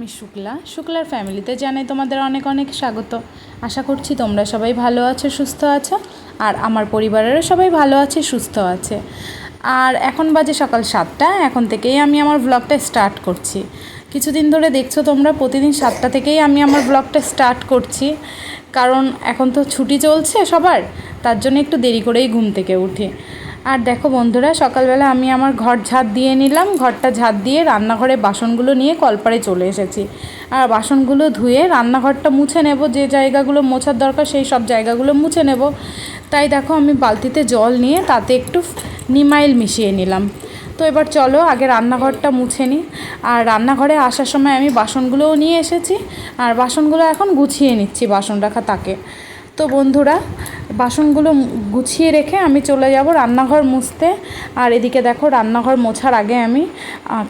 আমি শুক্লার ফ্যামিলিতে জানাই তোমাদের অনেক অনেক স্বাগত। আশা করছি তোমরা সবাই ভালো আছো, সুস্থ আছো, আর আমার পরিবারেরও সবাই ভালো আছে, সুস্থ আছে। আর এখন বাজে সকাল 7টা। এখন থেকেই আমি আমার ব্লগটা স্টার্ট করছি। কিছুদিন ধরে দেখছো তোমরা প্রতিদিন 7টা থেকেই আমি আমার ব্লগটা স্টার্ট করছি, কারণ এখন তো ছুটি চলছে সবার, তার জন্য একটু দেরি করেই ঘুম থেকে উঠি। আর দেখো বন্ধুরা, সকালবেলা আমি আমার ঘর ঝাঁট দিয়ে নিলাম, ঘরটা ঝাঁট দিয়ে রান্নাঘরে বাসনগুলো নিয়ে কলপারে চলে এসেছি। আর বাসনগুলো ধুয়ে রান্নাঘরটা মুছে নেব, যে জায়গাগুলো মোছার দরকার সেই সব জায়গাগুলো মুছে নেব। তাই দেখো আমি বালতিতে জল নিয়ে তাতে একটু নিমাইল মিশিয়ে নিলাম। তো এবার চলো আগে রান্নাঘরটা মুছে নিই। আর রান্নাঘরে আসার সময় আমি বাসনগুলোও নিয়ে এসেছি, আর বাসনগুলো এখন গুছিয়ে নিচ্ছি বাসন রাখা তাকে। তো বন্ধুরা, বাসনগুলো গুছিয়ে রেখে আমি চলে যাব রান্নাঘর মুছতে। আর এদিকে দেখো রান্নাঘর মোছার আগে আমি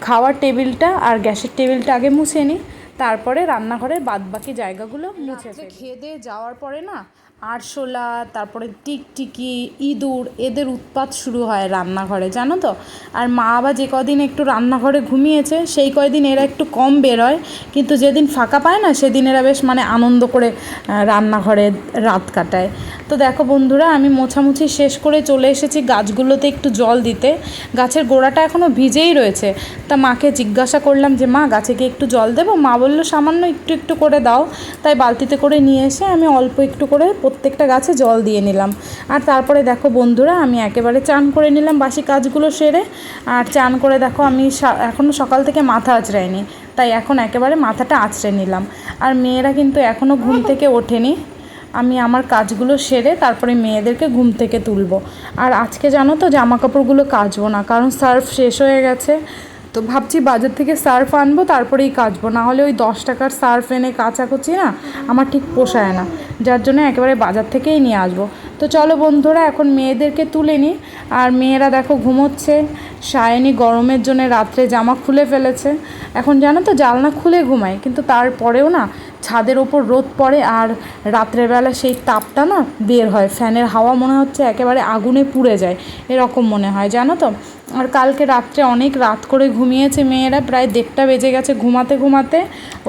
খাওয়ার টেবিলটা আর গ্যাসের টেবিলটা আগে মুছে নিই, তারপরে রান্নাঘরের বাদবাকি জায়গাগুলো মুছে ফেলি। খেয়ে দিয়ে যাওয়ার পরে না আরশোলা, তারপরে টিকটিকি, ইঁদুর, এদের উৎপাত শুরু হয় রান্নাঘরে, জানো তো। আর মা আবার যে কদিন একটু রান্নাঘরে ঘুমিয়েছে সেই কয়দিন এরা একটু কম বেরোয়, কিন্তু যেদিন ফাঁকা পায় না সেদিন এরা বেশ আনন্দ করে রান্নাঘরে রাত কাটায়। তো দেখো বন্ধুরা, আমি মোছামুছি শেষ করে চলে এসেছি গাছগুলোতে একটু জল দিতে। গাছের গোড়াটা এখনও ভিজেই রয়েছে। তা মাকে জিজ্ঞাসা করলাম যে মা, গাছে কি একটু জল দেবো? মা বললো সামান্য একটু একটু করে দাও। তাই বালতিতে করে নিয়ে এসে আমি অল্প একটু করে প্রত্যেকটা গাছে জল দিয়ে নিলাম। আর তারপরে দেখো বন্ধুরা, আমি একেবারে চান করে নিলাম বাসি কাজগুলো সেরে। আর চান করে দেখো আমি এখনও সকাল থেকে মাথা আঁচড়াইনি, তাই এখন একেবারে মাথাটা আঁচড়ে নিলাম। আর মেয়েরা কিন্তু এখনও ঘুম থেকে ওঠেনি। আমি আমার কাজগুলো সেরে তারপরে মেয়েদেরকে ঘুম থেকে তুলবো। আর আজকে জানো তো জামা কাপড়গুলো কাচবো না, কারণ সার্ফ শেষ হয়ে গেছে। তো ভাবছি বাজার থেকে সার্ফ আনবো, তারপরেই কাচবো। না হলে ওই 10 টাকার সার্ফ এনে কাচাকুচি না আমার ঠিক পোষায় না, যার জন্য একেবারে বাজার থেকেই নিয়ে আসবো। তো চলো বন্ধুরা, এখন মেয়েদেরকে তুলে নিই। আর মেয়েরা দেখো ঘুমোচ্ছে। সায়নী গরমের জন্য রাত্রে জামা খুলে ফেলেছে। এখন জানো তো জানলা খুলে ঘুমায়, কিন্তু তারপরেও না ছাদের ওপর রোদ পড়ে, আর রাত্রেবেলা সেই তাপটা না বের হয়, ফ্যানের হাওয়া মনে হচ্ছে একেবারে আগুনে পুড়ে যায়, এরকম মনে হয়, জানো তো। আর কালকে রাত্রে অনেক রাত করে ঘুমিয়েছে মেয়েরা, প্রায় 1:30 বেজে গেছে ঘুমাতে ঘুমাতে।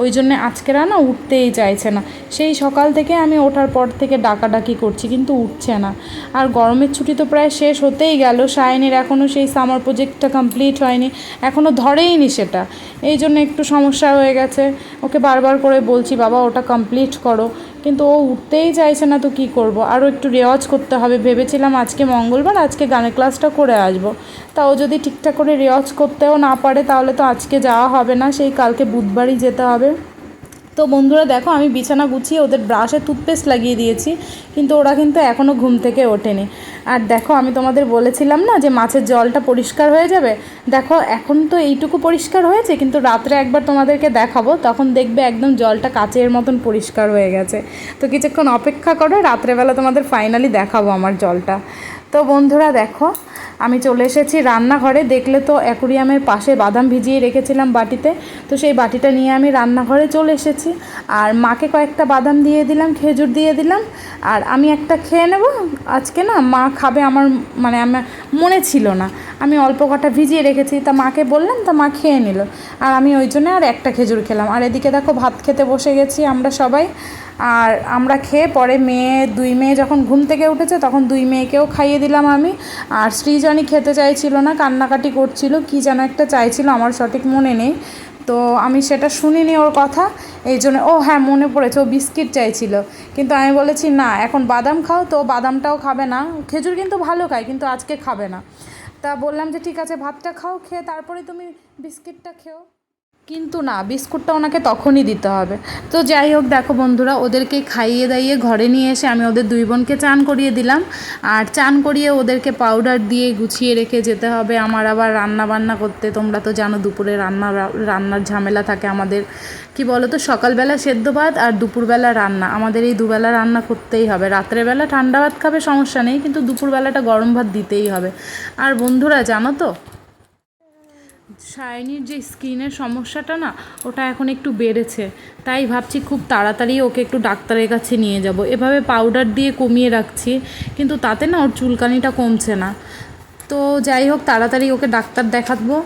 ওই জন্যে আজকেরা না উঠতেই চাইছে না। সেই সকাল থেকে আমি ওঠার পর থেকে ডাকাডাকি করছি, কিন্তু উঠছে না। আর গরমের ছুটি তো প্রায় শেষ হতেই গেল, সায়নীর এখনও সেই সামার প্রজেক্টটা কমপ্লিট হয়নি, এখনও ধরেইনি সেটা। এই জন্য একটু সমস্যা হয়ে গেছে। ওকে বারবার করে বলছি বাবা ওটা কমপ্লিট করো, কিন্তু ও উঠতেই চাইছে না। তো কী করবো, আরও একটু রেওয়াজ করতে হবে। ভেবেছিলাম আজকে মঙ্গলবার, আজকে গানের ক্লাসটা করে আসবো। তাও যদি ঠিকঠাক করে রেওয়াজ করতেও না পারে তাহলে তো আজকে যাওয়া হবে না, সেই কালকে বুধবারই যেতে হবে। তো বন্ধুরা দেখো, আমি বিছানা গুছিয়ে ওদের ব্রাশে টুথপেস্ট লাগিয়ে দিয়েছি, কিন্তু ওরা কিন্তু এখনও ঘুম থেকে ওঠেনি। আর দেখো, আমি তোমাদের বলেছিলাম না যে মাছের জলটা পরিষ্কার হয়ে যাবে। দেখো এখন তো এইটুকু পরিষ্কার হয়েছে, কিন্তু রাত্রে একবার তোমাদেরকে দেখাবো, তখন দেখবে একদম জলটা কাচের মতন পরিষ্কার হয়ে গেছে। তো কিছুক্ষণ অপেক্ষা করো, রাত্রেবেলা তোমাদের ফাইনালি দেখাবো আমার জলটা। তো বন্ধুরা দেখো, আমি চলে এসেছি রান্নাঘরে। দেখলে তো অ্যাকুরিয়ামের পাশে বাদাম ভিজিয়ে রেখেছিলাম বাটিতে, তো সেই বাটিটা নিয়ে আমি রান্নাঘরে চলে এসেছি। আর মাকে কয়েকটা বাদাম দিয়ে দিলাম, খেজুর দিয়ে দিলাম। আর আমি একটা খেয়ে নেব আজকে, না মা খাবে আমার আমার মনে ছিল না, আমি অল্প কটা ভিজিয়ে রেখেছি, তা মাকে বললাম, তা মা খেয়ে নিল। আর আমি ওই জন্য আর একটা খেজুর খেলাম। আর এদিকে দেখো ভাত খেতে বসে গেছি আমরা সবাই। আর আমরা খেয়ে পরে দুই মেয়ে যখন ঘুম থেকে উঠেছে তখন দুই মেয়েকেও খাইয়ে দিলাম আমি। আর সৃজনী খেতে চাইছিল না, কান্নাকাটি করছিল, কী যেন একটা চাইছিল, আমার সঠিক মনে নেই। তো আমি সেটা শুনিনি ওর কথা, এই জন্য ও হ্যাঁ মনে পড়েছে, ও বিস্কিট চাইছিল। কিন্তু আমি বলেছি না, এখন বাদাম খাও, তো বাদামটাও খাবে না। খেজুর কিন্তু ভালো খায়, কিন্তু আজকে খাবে না। তা বললাম যে ঠিক আছে ভাতটা খাও, খেয়ে তারপরে তুমি বিস্কিটটা খেও। কিন্তু না, বিস্কুটটা ওনাকে তখনই দিতে হবে। তো যাই হোক, দেখো বন্ধুরা, ওদেরকে খাইয়ে দাইয়ে ঘরে নিয়ে এসে আমি ওদের দুই বোনকে চান করিয়ে দিলাম। আর চান করিয়ে ওদেরকে পাউডার দিয়ে গুছিয়ে রেখে যেতে হবে আমার আবার রান্না বান্না করতে। তোমরা তো জানো দুপুরে রান্নার ঝামেলা থাকে আমাদের। কি বলো তো, সকালবেলা সেদ্ধ ভাত আর দুপুরবেলা রান্না, আমাদের এই দুবেলা রান্না করতেই হবে। রাত্রেবেলা ঠান্ডা ভাত খাবে সমস্যা নেই, কিন্তু দুপুরবেলাটা গরম ভাত দিতেই হবে। আর বন্ধুরা জানো তো, সায়নীর যে স্কিনের সমস্যাটা না, ওটা এখন একটু বেড়েছে। তাই ভাবছি খুব তাড়াতাড়ি ওকে একটু ডাক্তারের কাছে নিয়ে যাব। এভাবে পাউডার দিয়ে কমিয়ে রাখছি, কিন্তু তাতে না ওর চুলকানিটা কমছে না। তো যাই হোক তাড়াতাড়ি ওকে ডাক্তার দেখাবো।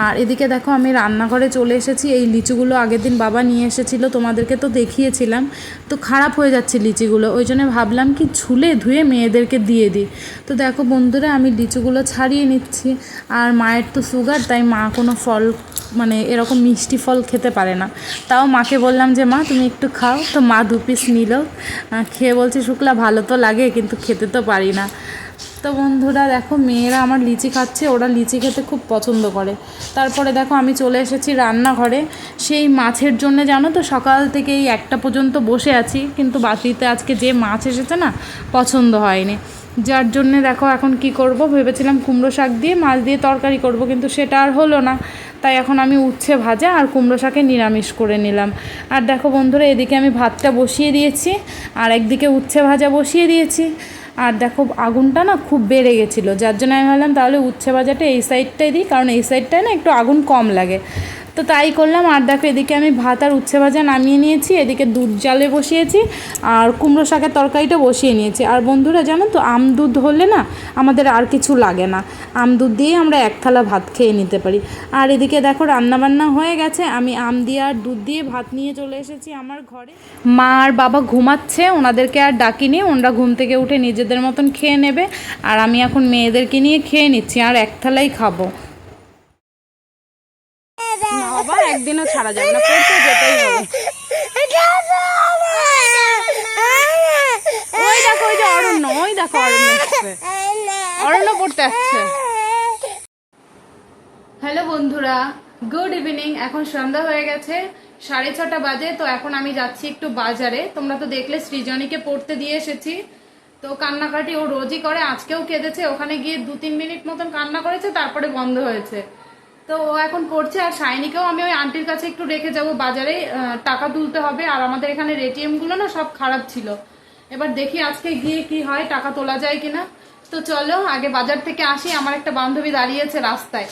আর এদিকে দেখো আমি রান্নাঘরে চলে এসেছি। এই লিচুগুলো আগের দিন বাবা নিয়ে এসেছিলো, তোমাদেরকে তো দেখিয়েছিলাম। তো খারাপ হয়ে যাচ্ছে লিচিগুলো, ওই জন্য ভাবলাম কি ছুলে ধুয়ে মেয়েদেরকে দিয়ে দিই। তো দেখো বন্ধুরা আমি লিচুগুলো ছাড়িয়ে নিচ্ছি। আর মায়ের তো সুগার, তাই মা কোনো ফল মানে এরকম মিষ্টি ফল খেতে পারে না। তাও মাকে বললাম যে মা তুমি একটু খাও। তো মা 2 পিস নিল, খেয়ে বলছে শুক্লা ভালো তো লাগে কিন্তু খেতে তো পারি না। তো বন্ধুরা দেখো মেয়েরা আমার লিচি খাচ্ছে, ওরা লিচি খেতে খুব পছন্দ করে। তারপরে দেখো আমি চলে এসেছি রান্নাঘরে। সেই মাছের জন্য জানো তো সকাল থেকে এই 1টা পর্যন্ত বসে আছি, কিন্তু বাটিতে আজকে যে মাছ এসেছে না পছন্দ হয়নি। যার জন্যে দেখো এখন কি করব, ভেবেছিলাম কুমড়ো শাক দিয়ে মাছ দিয়ে তরকারি করব, কিন্তু সেটা আর হলো না। তাই এখন আমি উচ্ছে ভাজা আর কুমড়ো শাকে নিরামিষ করে নিলাম। আর দেখো বন্ধুরা এদিকে আমি ভাতটা বসিয়ে দিয়েছি, আর একদিকে উচ্ছে ভাজা বসিয়ে দিয়েছি। আর দেখো আগুনটা না খুব বেড়ে গেছিলো, যার জন্য আমি ভাবলাম তাহলে উচ্ছে ভাজাটা এই সাইডটাই দিই, কারণ এই সাইডটায় না একটু আগুন কম লাগে। তো তাই করলাম। আর দেখো এদিকে আমি ভাত আর উচ্ছে ভাজা নামিয়ে নিয়েছি, এদিকে দুধ জালে বসিয়েছি, আর কুমড়ো শাকের তরকারিটা বসিয়ে নিয়েছি। আর বন্ধুরা জানো তো আম দুধ হলে না আমাদের আর কিছু লাগে না, আম দুধ দিয়েই আমরা 1 থালা ভাত খেয়ে নিতে পারি। আর এদিকে দেখো রান্নাবান্না হয়ে গেছে, আমি আম দিয়ে আর দুধ দিয়ে ভাত নিয়ে চলে এসেছি আমার ঘরে। মা আর বাবা ঘুমাচ্ছে, ওনাদেরকে আর ডাকিনি, ওনারা ঘুম থেকে উঠে নিজেদের মতন খেয়ে নেবে। আর আমি এখন মেয়েদেরকে নিয়ে খেয়ে নিচ্ছি, আর 1 থালাই খাবো। না বাবা একদিনও ছাড়া যাবে না, পড়তে যেতেই হবে। ওই দেখো ওই যে অরণ্য, ওই দেখো অরণ্য আসছে, অরণ্য পড়তে আসছে। হ্যালো বন্ধুরা, গুড ইভিনিং। এখন সন্ধ্যা হয়ে গেছে, 6:30 বাজে। তো এখন আমি যাচ্ছি একটু বাজারে। তোমরা তো দেখলে সৃজনীকে পড়তে দিয়ে এসেছি। তো কান্নাকাটি ও রোজই করে, আজকেও কেঁদেছে। ওখানে গিয়ে 2-3 মিনিট মতন কান্না করেছে, তারপরে বন্ধ হয়েছে। তো ও এখন পড়ছে। আর শাইনিকেও আমি ওই আন্টির কাছে একটু রেখে যাব, বাজারে টাকা তুলতে হবে। আর আমাদের এখানে এটিএম গুলো না সব খারাপ ছিল, এবার দেখি আজকে গিয়ে কি হয়, টাকা তোলা যায় কিনা। তো চলো আগে বাজার থেকে আসি, আমার একটা বান্ধবী দাঁড়িয়েছে রাস্তায়।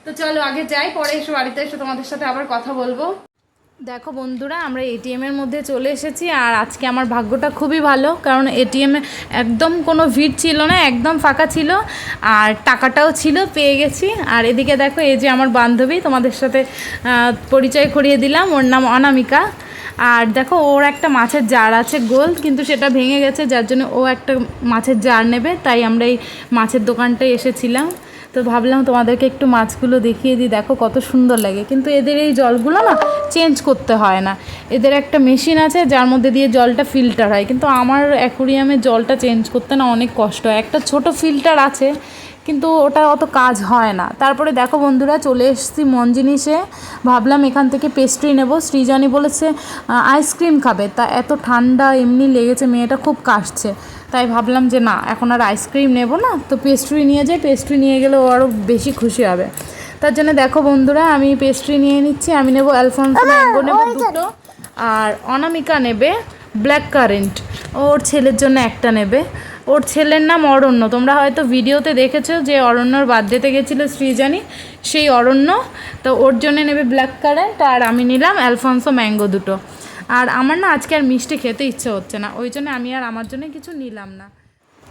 তো চলো আগে যাই, পরে এসে বাড়িতে এসে তোমাদের সাথে আবার কথা বলবো। দেখো বন্ধুরা আমরা এটিএমের মধ্যে চলে এসেছি। আর আজকে আমার ভাগ্যটা খুবই ভালো, কারণ এটিএমে একদম কোনো ভিড় ছিল না, একদম ফাঁকা ছিল, আর টাকাটাও ছিল, পেয়ে গেছি। আর এদিকে দেখো এই যে আমার বান্ধবী, তোমাদের সাথে পরিচয় করিয়ে দিলাম, ওর নাম অনামিকা। আর দেখো ওর একটা মাছের জার আছে গোল, কিন্তু সেটা ভেঙে গেছে, যার জন্য ও একটা মাছের জার নেবে, তাই আমরা এই মাছের দোকানটায় এসেছিলাম। তো ভাবলাম তোমাদেরকে একটু মাছগুলো দেখিয়ে দিই, দেখো কত সুন্দর লাগে। কিন্তু এদের এই জলগুলো না চেঞ্জ করতে হয় না, এদের একটা মেশিন আছে যার মধ্যে দিয়ে জলটা ফিল্টার হয়। কিন্তু আমার অ্যাকুরিয়ামে জলটা চেঞ্জ করতে না অনেক কষ্ট হয়। একটা ছোট ফিল্টার আছে, কিন্তু ওটা অত কাজ হয় না। তারপরে দেখো বন্ধুরা চলে এসেছি মন জিনিসে, ভাবলাম এখান থেকে পেস্ট্রি নেব। সৃজনী বলেছে আইসক্রিম খাবে, তা এত ঠান্ডা এমনি লেগেছে, মেয়েটা খুব কাশছে, তাই ভাবলাম যে না এখন আর আইসক্রিম নেব না, তো পেস্ট্রি নিয়ে যাই। পেস্ট্রি নিয়ে গেলে ও আরও বেশি খুশি হবে। তার জন্য দেখো বন্ধুরা আমি পেস্ট্রি নিয়ে নিচ্ছি। আমি নেব অ্যালফনসো ম্যাঙ্গো নেব 2টো, আর অনামিকা নেবে ব্ল্যাক কারেন্ট, ওর ছেলের জন্য একটা নেবে। ওর ছেলের নাম অরণ্য, তোমরা হয়তো ভিডিওতে দেখেছো যে অরণ্যর বার্থডেতে গেছিলো সৃজনী, সেই অরণ্য। তো ওর জন্য নেবে ব্ল্যাক কারেন্ট, আর আমি নিলাম অ্যালফনসো ম্যাঙ্গো 2টো। আর আমার না আজকে আর মিষ্টি খেতে ইচ্ছে হচ্ছে না, ওই জন্য আমি আর আমার জন্য কিছু নিলাম না।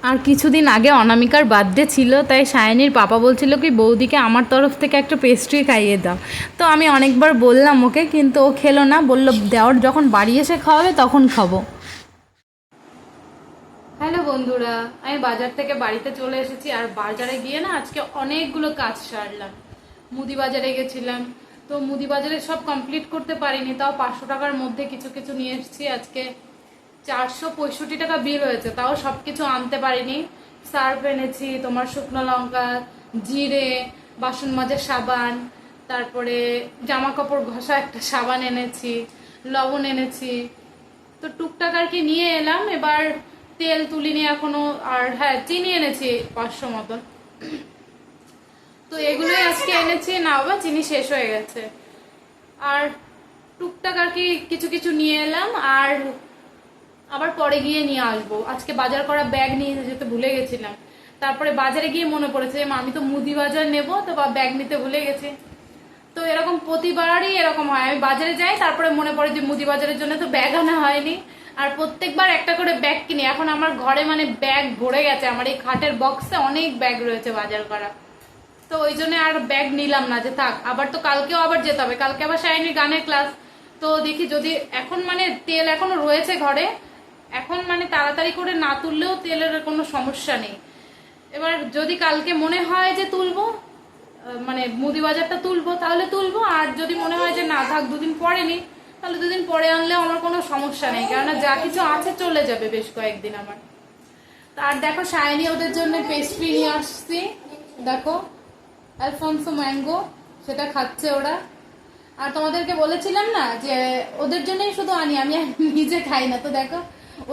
আর কিছুদিন আগে অনামিকার বার্থডে ছিল, তাই সায়নীর পাপা বলছিল কি বৌদিকে আমার তরফ থেকে একটা পেস্ট্রি খাইয়ে দাও। তো আমি অনেকবার বললাম ওকে, কিন্তু ও খেলো না, বললো দেওয়ার যখন বাড়ি এসে খাওয়াবে তখন খাবো। হ্যালো বন্ধুরা, আমি বাজার থেকে বাড়িতে চলে এসেছি। আর বাজারে গিয়ে না আজকে অনেকগুলো কাজ সারলাম। মুদি বাজারে গেছিলাম, তো মুদি বাজারে সব কমপ্লিট করতে পারিনি, তাও 500 টাকার মধ্যে কিছু কিছু নিয়ে এসেছি। আজকে 465 টাকা বিল হয়েছে, তাও সব কিছু আনতে পারিনি। সার্ফ এনেছি, তোমার শুকনো লঙ্কা, জিরে, বাসন মাজার সাবান, তারপরে জামা কাপড় ঘষা একটা সাবান এনেছি, লবণ এনেছি। তো টুকটাক আর কি নিয়ে এলাম। এবার তেল তুলিনি এখনো, আর হ্যাঁ চিনি এনেছি 500 মতন। তো এগুলোই আজকে এনেছি। না বাবা চিনি শেষ হয়ে গেছে। আর টুকটাক আর কি কিছু কিছু নিয়ে এলাম, আর আবার পরে গিয়ে নিয়ে আসবো। আজকে বাজার করা ব্যাগ নিয়ে যেতে ভুলে গেছিলাম, তারপরে বাজারে গিয়ে মনে পড়েছে যে আমি তো মুদি বাজার নেবো, তো ব্যাগ নিতে ভুলে গেছি। তো এরকম প্রতিবারই এরকম হয়, আমি বাজারে যাই তারপরে মনে পড়ে যে মুদি বাজারের জন্য তো ব্যাগ আনা হয়নি। আর প্রত্যেকবার একটা করে ব্যাগ কিনি। এখন আমার ঘরে মানে ব্যাগ ভরে গেছে, আমার এই খাটের বক্সে অনেক ব্যাগ রয়েছে বাজার করা। তো ওই জন্য আর ব্যাগ নিলাম না, যে থাক, আবার তো কালকেও আবার যেতে হবে, কালকে আবার সায়নীর গানের ক্লাস। তো দেখি যদি এখন মানে তেল এখনো রয়েছে ঘরে, এখন মানে তাড়াতাড়ি করে না তুললেও তেলের কোনো সমস্যা নেই। এবার যদি কালকে মনে হয় যে তুলবো, মানে মুদি বাজারটা তুলবো, তাহলে তুলবো। আর যদি মনে হয় যে না থাক, দুদিন পরে নি, তাহলে দুদিন পরে আনলেও আমার কোনো সমস্যা নেই, কেননা যা কিছু আছে চলে যাবে বেশ কয়েকদিন আমার। আর দেখো সায়নী ওদের জন্য পেস্ট্রি নিয়ে আসছি, দেখো অ্যালফনসো ম্যাঙ্গো, সেটা খাচ্ছে ওরা। আর তোমাদেরকে বলেছিলাম না যে ওদের জন্যই শুধু আনি, আমি নিজে খাই না, তো দেখো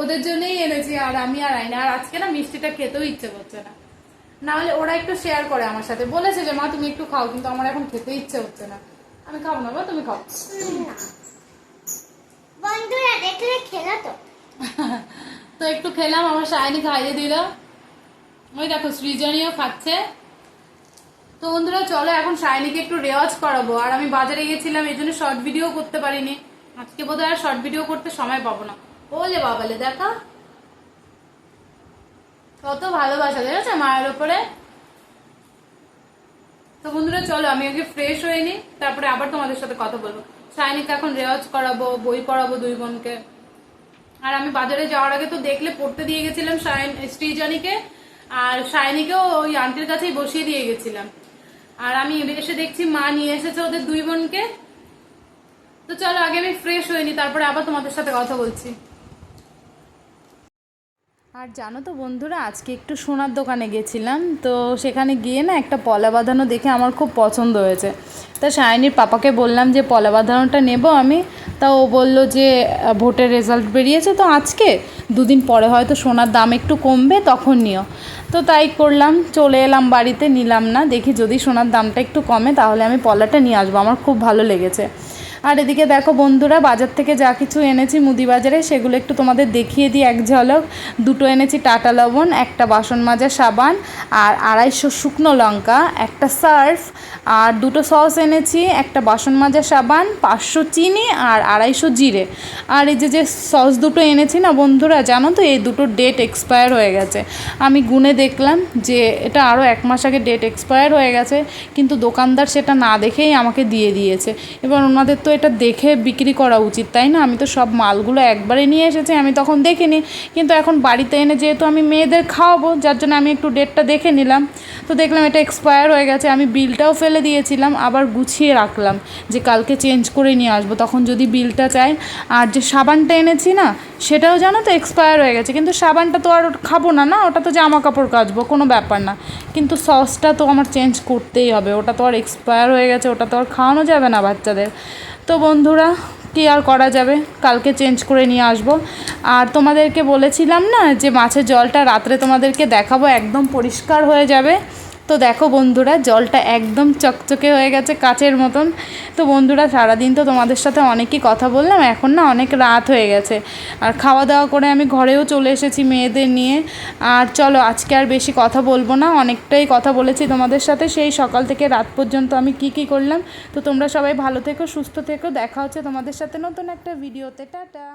ওদের জন্যই এনেছি, আর আমি আর আনি না। আর আজকে না মিষ্টিটা খেতেও ইচ্ছে করছে না, না হলে ওরা একটু শেয়ার করে আমার সাথে, বলেছে যে মা তুমি একটু খাও, কিন্তু আমার এখন খেতে ইচ্ছে হচ্ছে না। আমি খাবো না, বা তুমি খাও। বন্ধুরা দেখলে খেলা তো তো একটু খেলাম, আমার সায়নী খাইয়ে দিল, ওই দেখো সৃজনীও খাচ্ছে। তো বন্ধুরা চলো এখন সায়নীকে একটু রেওয়াজ করাবো। আর আমি বাজারে গেছিলাম, এই জন্য শর্ট ভিডিও করতে পারিনি, আজকে বোধহয় আর শর্ট ভিডিও করতে সময় পাবো না। ওলে বাবালে দেখা কত ভালোবাসা দেখেছে মায়ের উপরে। তো বন্ধুরা চলো আমি আগে ফ্রেশ হয়ে নিই, তারপরে আবার তোমাদের সাথে কথা বলবো। সায়নীকে এখন রেওয়াজ করাবো, বই পড়াবো দুই বোনকে। আর আমি বাজারে যাওয়ার আগে তো দেখলে পড়তে দিয়ে গেছিলাম সৃজনীকে, আর সায়নীকেও ওই আন্টির কাছেই বসিয়ে দিয়ে গেছিলাম। আর আমি এসে দেখছি মা নিয়ে এসেছে ওদের দুই বোনকে। তো চলো আগে আমি ফ্রেশ হয়ে নিই, তারপরে আবার তোমাদের সাথে কথা বলছি। আর জানো তো বন্ধুরা, আজকে একটু সোনার দোকানে গেছিলাম, তো সেখানে গিয়ে না একটা পলা বাঁধানো দেখে আমার খুব পছন্দ হয়েছে। তা সায়নীর পাপাকে বললাম যে পলা বাঁধানোটা নেব আমি, তা ও বললো যে ভোটের রেজাল্ট বেরিয়েছে তো আজকে, দুদিন পরে হয়তো সোনার দাম একটু কমবে, তখন নিও। তো তাই করলাম, চলে এলাম বাড়িতে, নিলাম না, দেখি যদি সোনার দামটা একটু কমে তাহলে আমি পলাটা নিয়ে আসবো, আমার খুব ভালো লেগেছে। আর এদিকে দেখো বন্ধুরা, বাজার থেকে যা কিছু এনেছি মুদি বাজারে সেগুলো একটু তোমাদের দেখিয়ে দিই এক ঝলক। দুটো এনেছি টাটা লবণ, একটা বাসন মাজা সাবান, আর 250 শুকনো লঙ্কা, একটা সার্ফ, আর দুটো সস এনেছি, একটা বাসন মাজা সাবান, 500 চিনি, আর 250 জিরে। আর এই যে সস দুটো এনেছি না বন্ধুরা, জানো তো এই দুটো ডেট এক্সপায়ার হয়ে গেছে। আমি গুনে দেখলাম যে এটা আরও 1 মাস আগে ডেট এক্সপায়ার হয়ে গেছে, কিন্তু দোকানদার সেটা না দেখেই আমাকে দিয়ে দিয়েছে। এবার ওনাদের তো এটা দেখে বিক্রি করা উচিত, তাই না? আমি তো সব মালগুলো একবারে নিয়ে এসেছি, আমি তখন দেখিনি, কিন্তু এখন বাড়িতে এনে যেহেতু আমি মেয়েদের খাওয়াবো, যার জন্য আমি একটু ডেটটা দেখে নিলাম। তো দেখলাম এটা এক্সপায়ার হয়ে গেছে, আমি বিলটাও ফেলে দিয়েছিলাম, আবার গুছিয়ে রাখলাম যে কালকে চেঞ্জ করে নিয়ে আসবো তখন যদি বিলটা চাই। আর যে সাবানটা এনেছি না, সেটাও জানো তো এক্সপায়ার হয়ে গেছে, কিন্তু সাবানটা তো আর খাবো না, না ওটা তো জামা কাপড় কাচবো, কোনো ব্যাপার না, কিন্তু সসটা তো আমার চেঞ্জ করতেই হবে, ওটা তো আর এক্সপায়ার হয়ে গেছে, ওটা তো আর খাওয়ানো যাবে না বাচ্চাদের। তো বন্ধুরা কি আর করা যাবে, কালকে চেঞ্জ করে নিয়ে আসবো। আর তোমাদেরকে বলেছিলাম না যে মাছের জলটা রাত্রে তোমাদেরকে দেখাবো, একদম পরিষ্কার হয়ে যাবে। তো দেখো বন্ধুরা, জলটা একদম চকচকে হয়ে গেছে কাচের মতন। তো বন্ধুরা সারাদিন তো তোমাদের সাথে অনেকই কথা বললাম, এখন না অনেক রাত হয়ে গেছে, আর খাওয়া দাওয়া করে আমি ঘরেও চলে এসেছি মেয়েদের নিয়ে। আর চলো আজকে আর বেশি কথা বলবো না, অনেকটাই কথা বলেছি তোমাদের সাথে, সেই সকাল থেকে রাত পর্যন্ত আমি কি করলাম। তো তোমরা সবাই ভালো থেকো, সুস্থ থেকো, দেখা হচ্ছে তোমাদের সাথে নতুন একটা ভিডিওতে, টাটা।